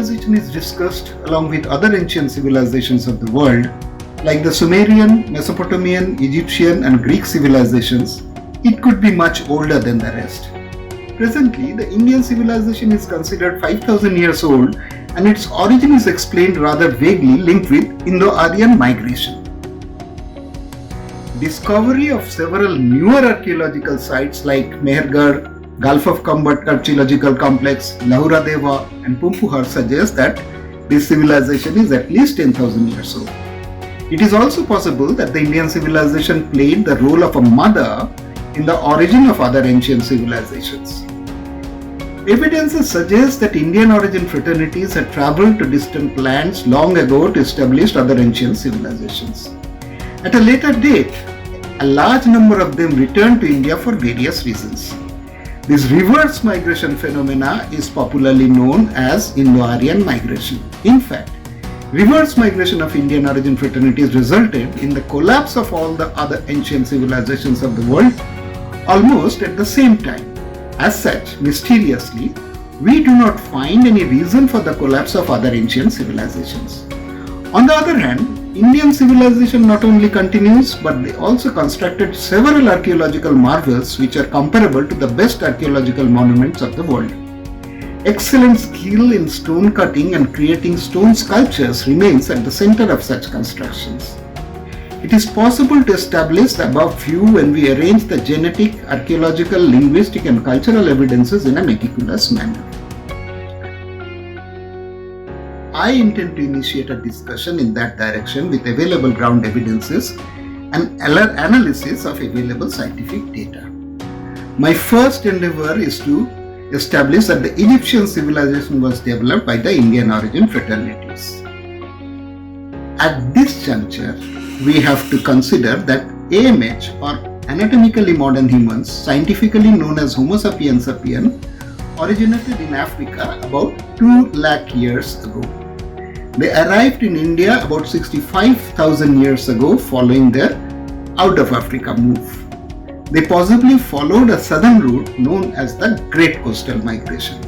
civilization is discussed along with other ancient civilizations of the world, like the Sumerian, Mesopotamian, Egyptian and Greek civilizations, it could be much older than the rest. Presently, the Indian civilization is considered 5,000 years old and its origin is explained rather vaguely linked with Indo-Aryan migration. Discovery of several newer archaeological sites like Mehergarh, Gulf of Cambodge Archaeological Complex, Lahura Deva and Pumpuhar suggest that this civilization is at least 10,000 years old. It is also possible that the Indian civilization played the role of a mother in the origin of other ancient civilizations. Evidences suggest that Indian origin fraternities had traveled to distant lands long ago to establish other ancient civilizations. At a later date, a large number of them returned to India for various reasons. This reverse migration phenomena is popularly known as Indo-Aryan migration. In fact, reverse migration of Indian origin fraternities resulted in the collapse of all the other ancient civilizations of the world almost at the same time. As such, mysteriously, we do not find any reason for the collapse of other ancient civilizations. On the other hand, Indian civilization not only continues, but they also constructed several archaeological marvels which are comparable to the best archaeological monuments of the world. Excellent skill in stone cutting and creating stone sculptures remains at the center of such constructions. It is possible to establish the above view when we arrange the genetic, archaeological, linguistic and cultural evidences in a meticulous manner. I intend to initiate a discussion in that direction with available ground evidences and analysis of available scientific data. My first endeavor is to establish that the Egyptian civilization was developed by the Indian origin fraternities. At this juncture, we have to consider that AMH or anatomically modern humans, scientifically known as Homo sapiens sapien, originated in Africa about 2 lakh years ago. They arrived in India about 65,000 years ago following their out of Africa move. They possibly followed a southern route known as the Great Coastal Migration.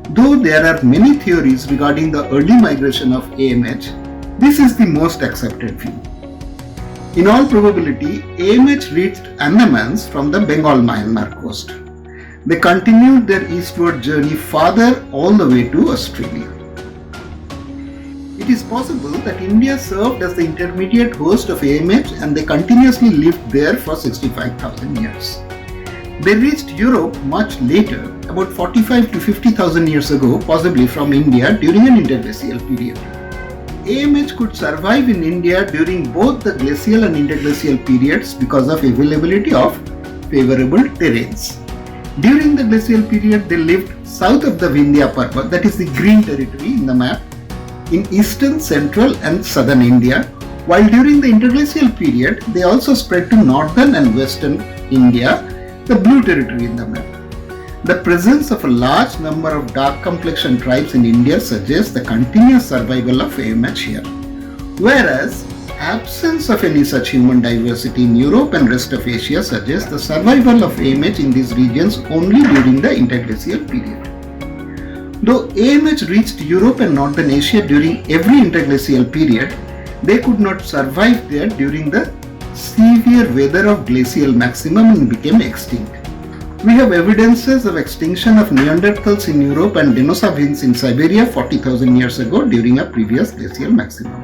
Though there are many theories regarding the early migration of AMH, this is the most accepted view. In all probability, AMH reached Andamans from the Bengal-Myanmar coast. They continued their eastward journey farther all the way to Australia. It is possible that India served as the intermediate host of AMH and they continuously lived there for 65,000 years. They reached Europe much later, about 45 to 50,000 years ago, possibly from India during an interglacial period. AMH could survive in India during both the glacial and interglacial periods because of availability of favorable terrains. During the glacial period, they lived south of the Vindhya Parvat, that is the green territory in the map, in eastern, central and southern India, while during the interglacial period, they also spread to northern and western India, the blue territory in the map. The presence of a large number of dark complexion tribes in India suggests the continuous survival of AMH here, whereas absence of any such human diversity in Europe and rest of Asia suggests the survival of AMH in these regions only during the interglacial period. Though AMH reached Europe and northern Asia during every interglacial period, they could not survive there during the severe weather of glacial maximum and became extinct. We have evidences of extinction of Neanderthals in Europe and Denisovans in Siberia 40,000 years ago during a previous glacial maximum.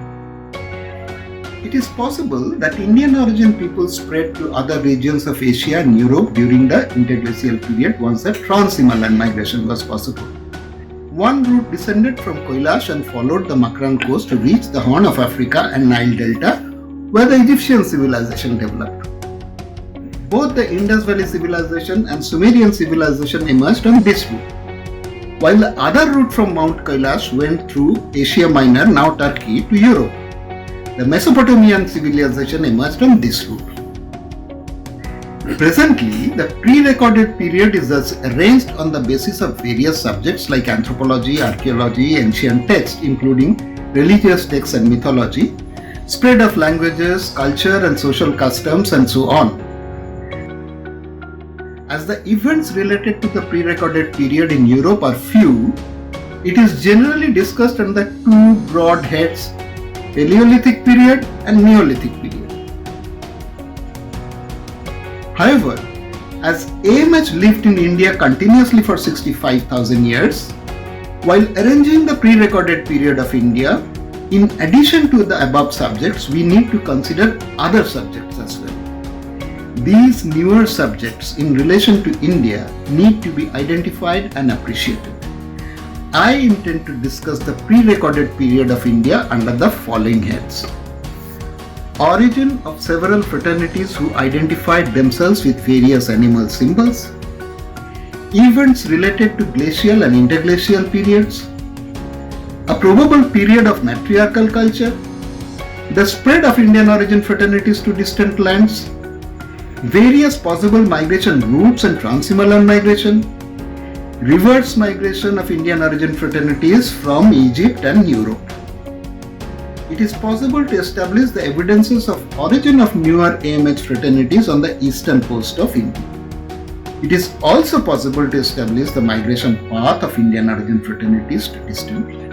It is possible that Indian origin people spread to other regions of Asia and Europe during the interglacial period once the trans-Himalayan migration was possible. One route descended from Kailash and followed the Makran coast to reach the Horn of Africa and Nile Delta, where the Egyptian civilization developed. Both the Indus Valley civilization and Sumerian civilization emerged on this route, while the other route from Mount Kailash went through Asia Minor, now Turkey, to Europe. The Mesopotamian civilization emerged on this route. Presently, the pre-recorded period is thus arranged on the basis of various subjects like anthropology, archaeology, ancient texts including religious texts and mythology, spread of languages, culture and social customs and so on. As the events related to the pre-recorded period in Europe are few, It is generally discussed under two broad heads: Paleolithic period and Neolithic period. However, as AMH lived in India continuously for 65,000 years, while arranging the pre-recorded period of India, in addition to the above subjects, we need to consider other subjects as well. These newer subjects in relation to India need to be identified and appreciated. I intend to discuss the pre-recorded period of India under the following heads: origin of several fraternities who identified themselves with various animal symbols, events related to glacial and interglacial periods, a probable period of matriarchal culture, the spread of Indian origin fraternities to distant lands, various possible migration routes and trans-Himalayan migration, reverse migration of Indian origin fraternities from Egypt and Europe. It is possible to establish the evidences of origin of newer AMH fraternities on the eastern coast of India. It is also possible to establish the migration path of Indian origin fraternities to distant lands.